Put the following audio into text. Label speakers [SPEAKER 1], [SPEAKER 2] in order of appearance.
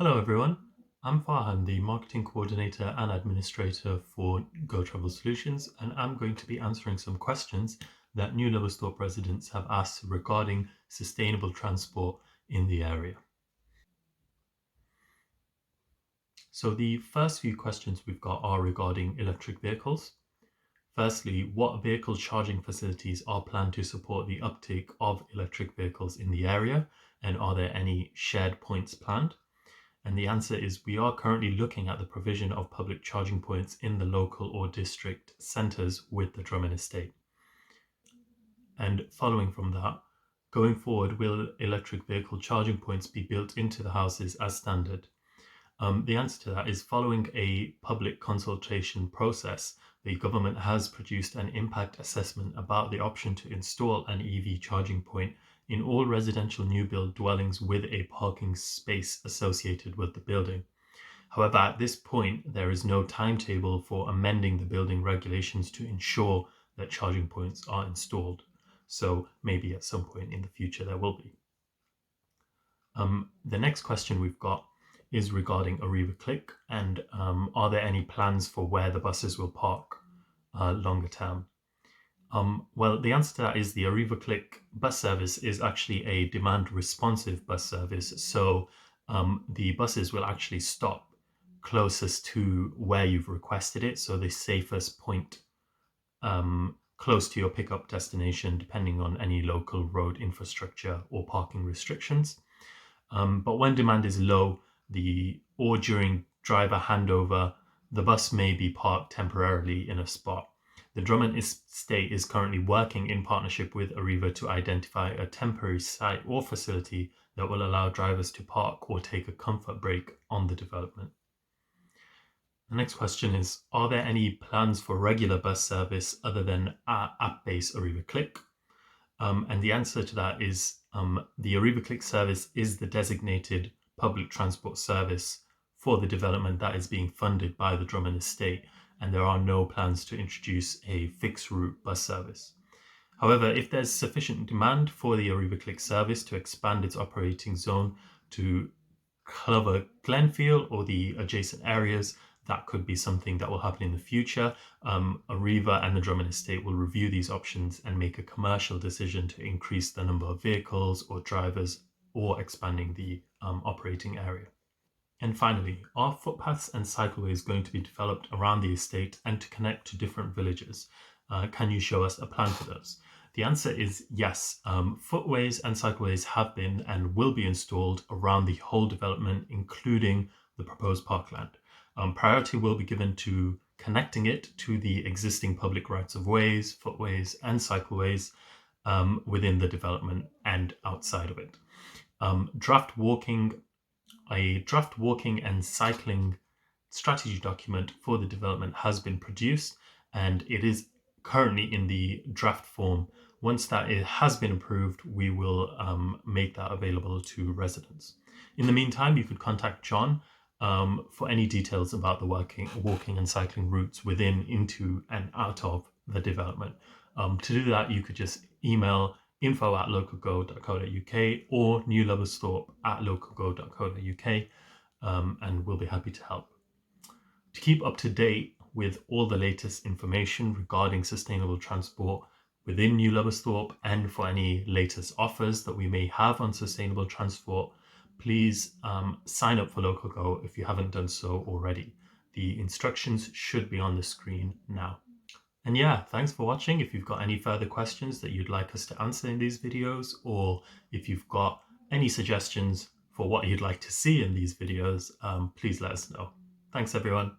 [SPEAKER 1] Hello everyone, I'm Farhan, the Marketing Coordinator and Administrator for Go Travel Solutions, and I'm going to be answering some questions that New Lowestoft residents have asked regarding sustainable transport in the area. So the first few questions we've got are regarding electric vehicles. Firstly, what vehicle charging facilities are planned to support the uptake of electric vehicles in the area, and are there any shared points planned? And the answer is we are currently looking at the provision of public charging points in the local or district centres with the Drummond estate. And following from that, going forward, will electric vehicle charging points be built into the houses as standard? The answer to that is following a public consultation process, the government has produced an impact assessment about the option to install an EV charging point in all residential new build dwellings with a parking space associated with the building. However, at this point, there is no timetable for amending the building regulations to ensure that charging points are installed. So maybe at some point in the future there will be. The next question we've got is regarding Arriva Click, and are there any plans for where the buses will park longer term? Well, the answer to that is the Arriva Click bus service is actually a demand responsive bus service. So the buses will actually stop closest to where you've requested it. So the safest point close to your pickup destination, depending on any local road infrastructure or parking restrictions. But when demand is low, or during driver handover, the bus may be parked temporarily in a spot. The Drummond estate is currently working in partnership with Arriva to identify a temporary site or facility that will allow drivers to park or take a comfort break on the development. The next question is, are there any plans for regular bus service other than app-based Arriva Click? And the answer to that is the Arriva Click service is the designated public transport service for the development that is being funded by the Drummond estate, and there are no plans to introduce a fixed route bus service. However, if there's sufficient demand for the Arriva Click service to expand its operating zone to cover Glenfield or the adjacent areas, that could be something that will happen in the future. Arriva and the Drummond estate will review these options and make a commercial decision to increase the number of vehicles or drivers or expanding the operating area. And finally, are footpaths and cycleways going to be developed around the estate and to connect to different villages? Can you show us a plan for those? The answer is yes. Footways and cycleways have been and will be installed around the whole development, including the proposed parkland. Priority will be given to connecting it to the existing public rights of ways, footways and cycleways within the development and outside of it. A draft walking and cycling strategy document for the development has been produced, and it is currently in the draft form. Once that it has been approved, we will make that available to residents. In the meantime, you could contact John for any details about the walking and cycling routes within, into and out of the development. To do that, you could just email info@localgo.co.uk or newloversthorpe@localgo.co.uk, and we'll be happy to help. To keep up to date with all the latest information regarding sustainable transport within New Lowestoft and for any latest offers that we may have on sustainable transport, please sign up for LocalGo if you haven't done so already. The instructions should be on the screen now. And yeah, thanks for watching. If you've got any further questions that you'd like us to answer in these videos, or if you've got any suggestions for what you'd like to see in these videos, please let us know. Thanks everyone.